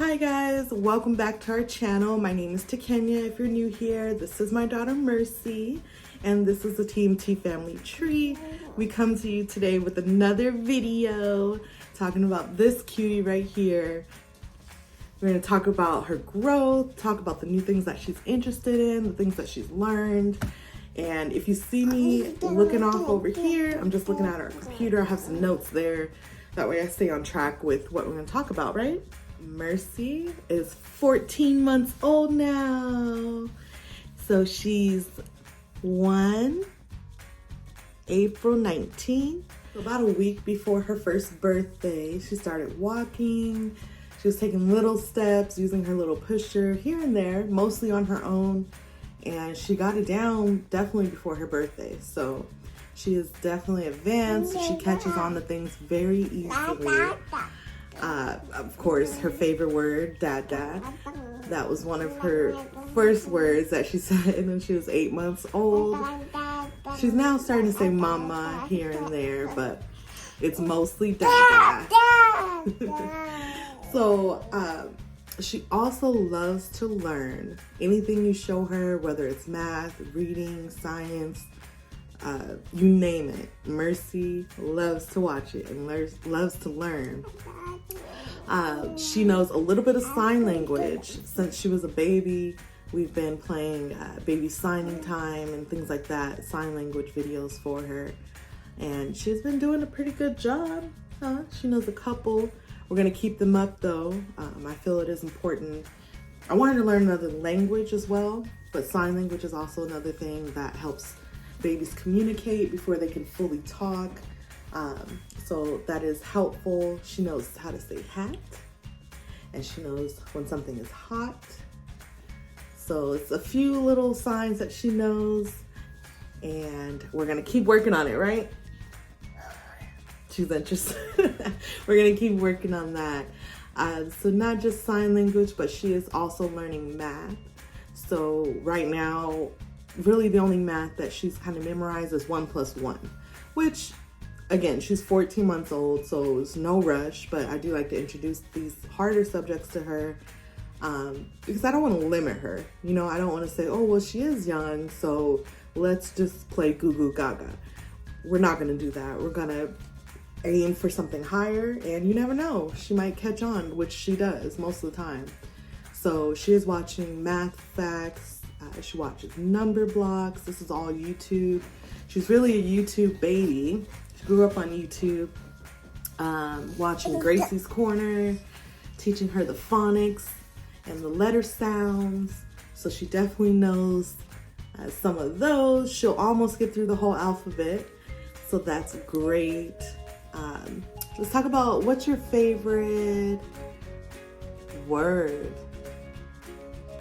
Hi guys, welcome back to our channel. My name is Takenya. If you're new here, this is my daughter Mercy, and this is the TMT Family Tree. We come to you today with another video talking about this cutie right here. We're going to talk about her growth, talk about the new things that she's interested in, the things that she's learned. And if you see me looking off over here, I'm just looking at our computer. I have some notes there. That way I stay on track with what we're going to talk about, right? Mercy is 14 months old now. So she's April 19th. So about a week before her first birthday, she started walking. She was taking little steps, using her little pusher here and there, mostly on her own. And she got it down definitely before her birthday. So she is definitely advanced. She catches on to things very easily. Of course, her favorite word, dad. That was one of her first words that she said when she was 8 months old. She's now starting to say mama here and there, but it's mostly dad. So she also loves to learn. Anything you show her, whether it's math, reading, science, you name it. Mercy loves to watch it and loves to learn. She knows a little bit of sign language. Since she was a baby, we've been playing baby signing time and things like that, sign language videos for her. And she's been doing a pretty good job. She knows a couple. We're gonna keep them up though. I feel it is important. I wanted to learn another language as well, but sign language is also another thing that helps babies communicate before they can fully talk. So that is helpful. She knows how to say hat, and she knows when something is hot. So it's a few little signs that she knows, and we're gonna keep working on it, right? She's interested. We're gonna keep working on that. So not just sign language, but she is also learning math. So right now, really the only math that she's kind of memorized is 1 + 1, which again, she's 14 months old, so it's no rush, but I do like to introduce these harder subjects to her because I don't want to limit her. You know, I don't want to say, oh, well, she is young, so let's just play goo goo gaga. We're not going to do that. We're going to aim for something higher, and you never know. She might catch on, which she does most of the time. So she is watching math facts. She watches number blocks. This is all YouTube. She's really a YouTube baby. She grew up on YouTube, watching Gracie's Corner, teaching her the phonics and the letter sounds. So she definitely knows some of those. She'll almost get through the whole alphabet. So that's great. Let's talk about, what's your favorite word?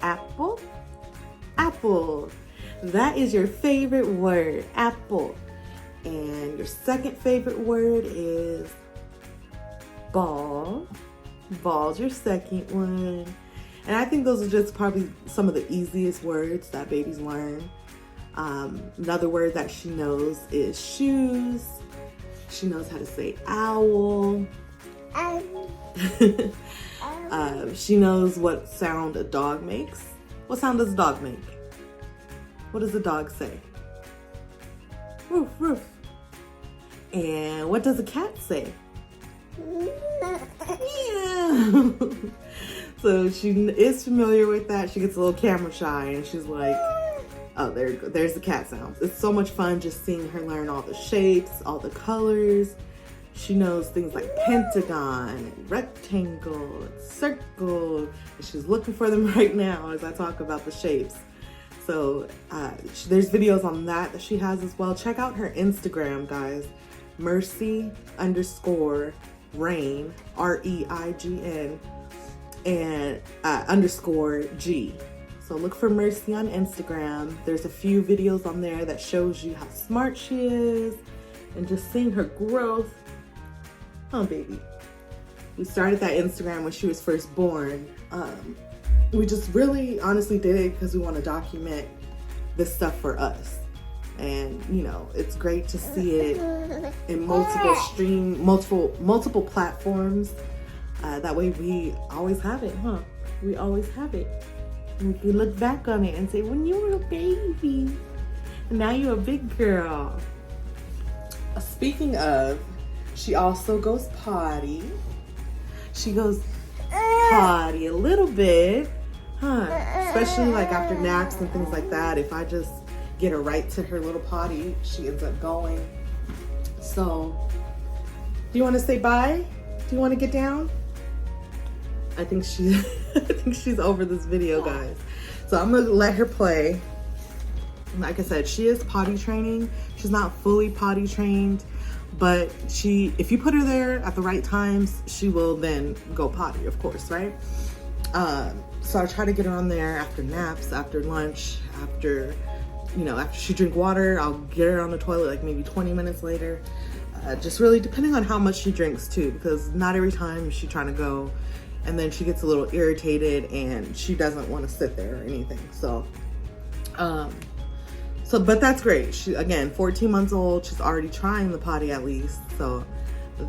Apple? Apple. That is your favorite word, apple. And your second favorite word is ball. Ball's your second one. And I think those are just probably some of the easiest words that babies learn. Another word that she knows is shoes. She knows how to say owl. She knows what sound a dog makes. What sound does a dog make? What does a dog say? Roof, roof. And what does a cat say? Yeah. So she is familiar with that. She gets a little camera shy and she's like, oh, there's the cat sounds. It's so much fun just seeing her learn all the shapes, all the colors. She knows things like pentagon, and rectangle, and circle. And she's looking for them right now as I talk about the shapes. So there's videos on that she has as well. Check out her Instagram, guys. Mercy_Reign, REIGN, and _G. So look for Mercy on Instagram. There's a few videos on there that shows you how smart she is and just seeing her growth. Oh, baby. We started that Instagram when she was first born. We just really honestly did it because we want to document this stuff for us. And you know, it's great to see it in multiple platforms. That way we always have it, huh? We always have it. And we can look back on it and say, when you were a baby, and now you're a big girl. Speaking of, she also goes potty. She goes potty a little bit, huh? Especially like after naps and things like that. If I just get her right to her little potty, she ends up going. So, do you want to say bye? Do you want to get down? I think she's over this video, guys. So I'm gonna let her play. Like I said, she is potty training. She's not fully potty trained, but if you put her there at the right times, she will then go potty, of course, right? So I try to get her on there after naps, after lunch, after she drink water. I'll get her on the toilet like maybe 20 minutes later. Just really depending on how much she drinks too, because not every time is she trying to go, and then she gets a little irritated and she doesn't want to sit there or anything. But that's great. She, again, 14 months old. She's already trying the potty at least. So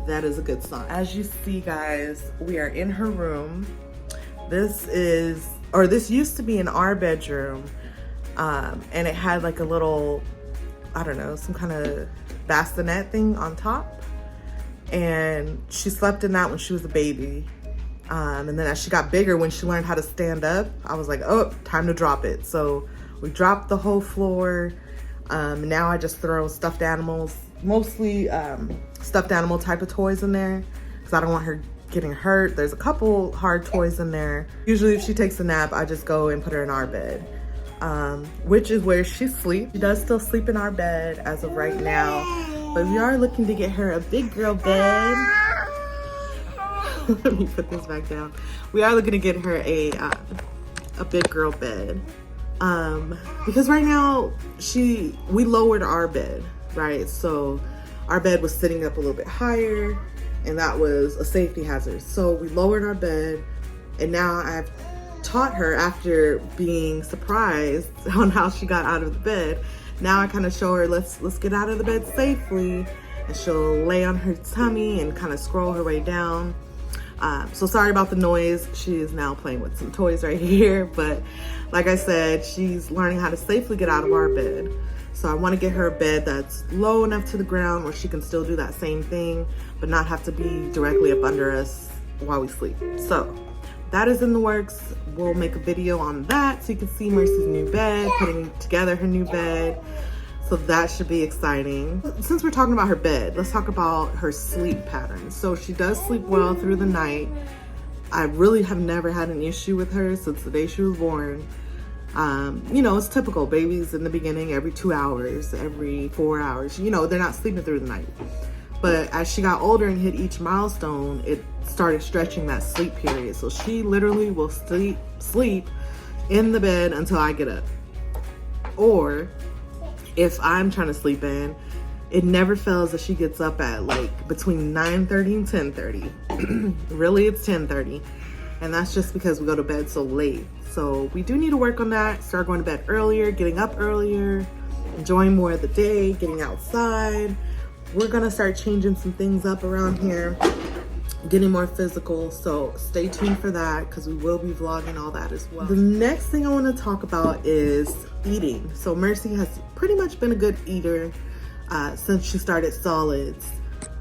that is a good sign. As you see, guys, we are in her room. This used to be in our bedroom. And it had like a little, I don't know, some kind of bassinet thing on top. And she slept in that when she was a baby. And then as she got bigger, when she learned how to stand up, I was like, oh, time to drop it. So we dropped the whole floor. Now I just throw stuffed animals, mostly stuffed animal type of toys in there, because I don't want her getting hurt. There's a couple hard toys in there. Usually if she takes a nap, I just go and put her in our bed, which is where she sleeps. She does still sleep in our bed as of right now, but we are looking to get her a big girl bed. Let me put this back down. We are looking to get her a big girl bed. Because right now we lowered our bed, right? So our bed was sitting up a little bit higher, and that was a safety hazard. So we lowered our bed, and now I've taught her, after being surprised on how she got out of the bed. Now I kind of show her, let's get out of the bed safely, and she'll lay on her tummy and kind of scroll her way down. So sorry about the noise. She is now playing with some toys right here, but like I said, she's learning how to safely get out of our bed. So I want to get her a bed that's low enough to the ground where she can still do that same thing, but not have to be directly up under us while we sleep. So that is in the works. We'll make a video on that so you can see Mercy's new bed, putting together her new bed. So that should be exciting. Since we're talking about her bed, let's talk about her sleep pattern. So she does sleep well through the night. I really have never had an issue with her since the day she was born. It's typical. Babies in the beginning, every 2 hours, every 4 hours, they're not sleeping through the night. But as she got older and hit each milestone, it started stretching that sleep period. So she literally will sleep in the bed until I get up. Or if I'm trying to sleep in, it never fails that she gets up at like between 9:30 and 10:30. Really, it's 10:30. And that's just because we go to bed so late. So we do need to work on that. Start going to bed earlier, getting up earlier, enjoying more of the day, getting outside. We're gonna start changing some things up around here, getting more physical. So stay tuned for that, because we will be vlogging all that as well. The next thing I want to talk about is eating. So Mercy has pretty much been a good eater since she started solids.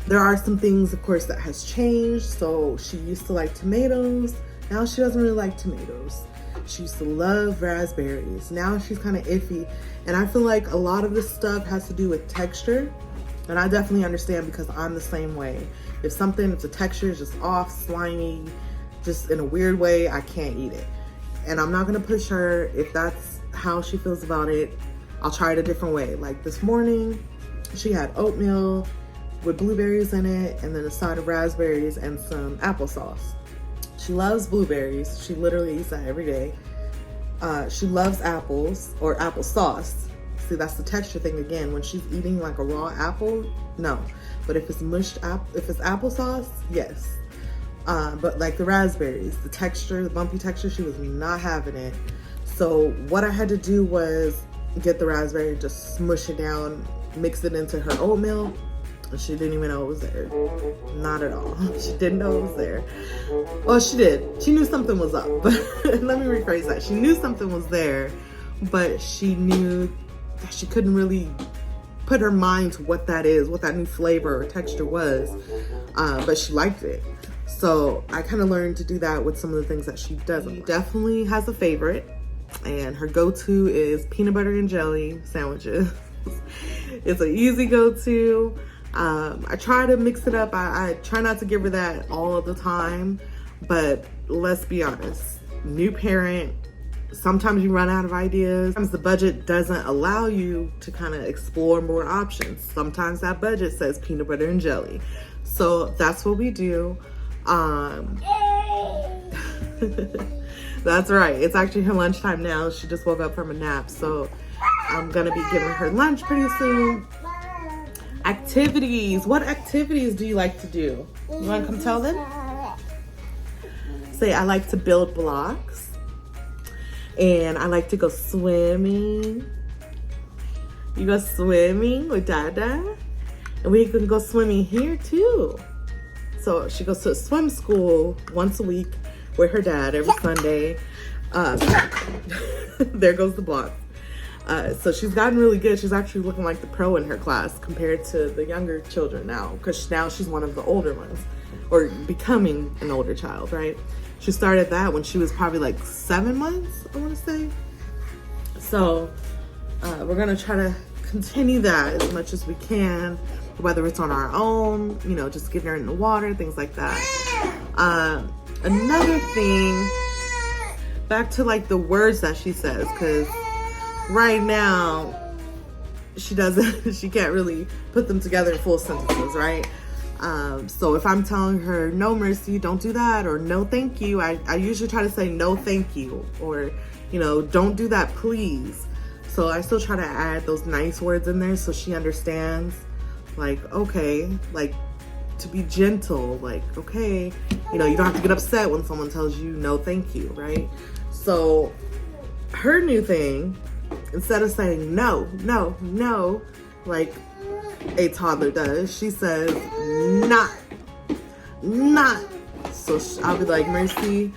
There are some things, of course, that has changed. So she used to like tomatoes. Now she doesn't really like tomatoes. She used to love raspberries. Now she's kind of iffy. And I feel like a lot of this stuff has to do with texture. And I definitely understand, because I'm the same way. If the texture is just off, slimy, just in a weird way, I can't eat it. And I'm not gonna push her. If that's how she feels about it, I'll try it a different way. Like this morning, she had oatmeal with blueberries in it, and then a side of raspberries and some applesauce. She loves blueberries. She literally eats that every day. She loves apples or applesauce. See, that's the texture thing again. When she's eating like a raw apple, no. But if it's if it's applesauce, yes. But like the raspberries, the texture, the bumpy texture, she was not having it. So what I had to do was get the raspberry, just smush it down, mix it into her oatmeal, She didn't even know it was there. Not at all. She didn't know it was there. Well, she did. She knew something was up. But let me rephrase that. She knew something was there, but she knew that she couldn't really put her mind to what that is, what that new flavor or texture was. But she liked it. So I kind of learned to do that with some of the things that she doesn't. She definitely has a favorite, and her go-to is peanut butter and jelly sandwiches. It's an easy go-to. I try to mix it up. I try not to give her that all of the time, but let's be honest, new parent, sometimes you run out of ideas. Sometimes the budget doesn't allow you to kind of explore more options. Sometimes that budget says peanut butter and jelly. So that's what we do. That's right. It's actually her lunchtime now. She just woke up from a nap. So I'm gonna be giving her lunch pretty soon. Activities. What activities do you like to do? You wanna come tell them? Say, I like to build blocks. And I like to go swimming. You go swimming with Dada? And we can go swimming here too. So she goes to a swim school once a week with her dad every Sunday. There goes the block. So she's gotten really good. She's actually looking like the pro in her class compared to the younger children now, because now she's one of the older ones, or becoming an older child, right? She started that when she was probably like 7 months, I want to say. So we're going to try to continue that as much as we can, whether it's on our own, you know, just getting her in the water, things like that. Another thing, back to like the words that she says, because right now she can't really put them together in full sentences, right? So if I'm telling her, no, Mercy, don't do that, or no, thank you, I usually try to say no, thank you, or, you know, don't do that, please. So I still try to add those nice words in there so she understands, like, okay, like, to be gentle, like, okay, you know, you don't have to get upset when someone tells you no, thank you, right? So her new thing, instead of saying no, no, no, like a toddler does, she says not. So I'll be like, Mercy,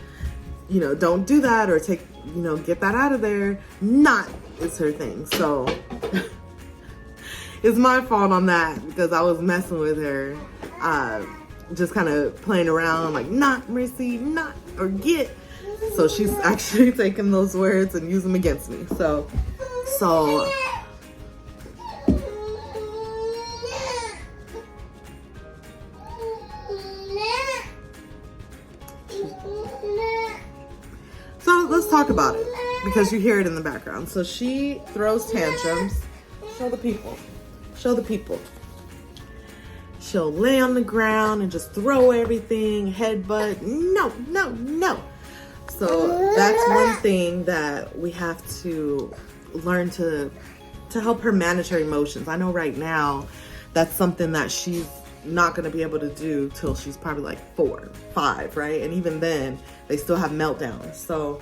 you know, don't do that, or take, you know, get that out of there. Not is her thing. So it's my fault on that, because I was messing with her, just kind of playing around, like, not, Mercy, not, or get. So she's actually taking those words and using them against me. So let's talk about it, because you hear it in the background. So she throws tantrums. Show the people. She'll lay on the ground and just throw everything, headbutt. No. So that's one thing that we have to learn to help her manage her emotions. I know right now that's something that she's not going to be able to do till she's probably like 4, 5, right? And even then, they still have meltdowns. So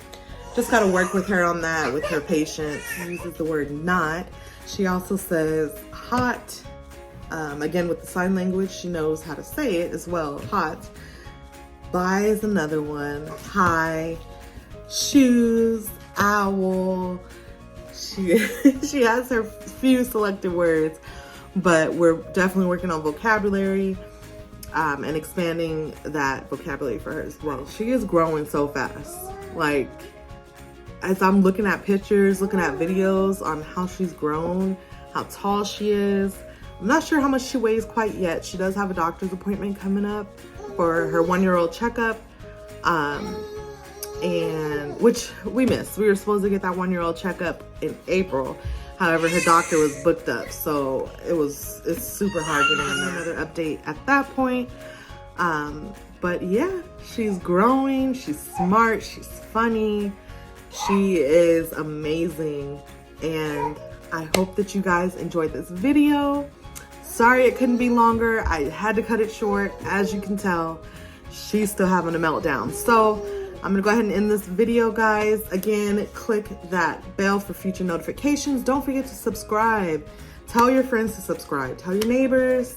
just got to work with her on that, with her patience. She uses the word not. She also says hot. Again, with the sign language, she knows how to say it as well. Hot. Bye is another one. Hi. Shoes. Owl. She has her few selected words, but we're definitely working on vocabulary and expanding that vocabulary for her as well. She is growing so fast. Like, as I'm looking at pictures, looking at videos on how she's grown, how tall she is. I'm not sure how much she weighs quite yet. She does have a doctor's appointment coming up for her 1-year-old checkup, and which we missed. We were supposed to get that 1-year-old checkup in April. However, her doctor was booked up, so it's super hard getting another update at that point. But yeah, she's growing, she's smart, she's funny, she is amazing, and I hope that you guys enjoyed this video. Sorry it couldn't be longer. I had to cut it short. As you can tell, she's still having a meltdown. So I'm gonna go ahead and end this video, guys. Again, click that bell for future notifications. Don't forget to subscribe. Tell your friends to subscribe. Tell your neighbors.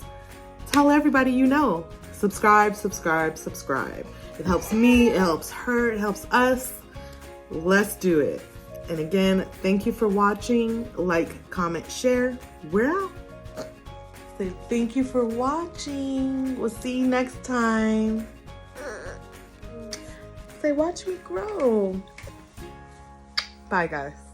tell everybody you know. Subscribe, subscribe, subscribe. It helps me, it helps her, it helps us. Let's do it. And again, thank you for watching. Like, comment, share. We're out. Say thank you for watching. We'll see you next time. Say watch me grow. Bye, guys.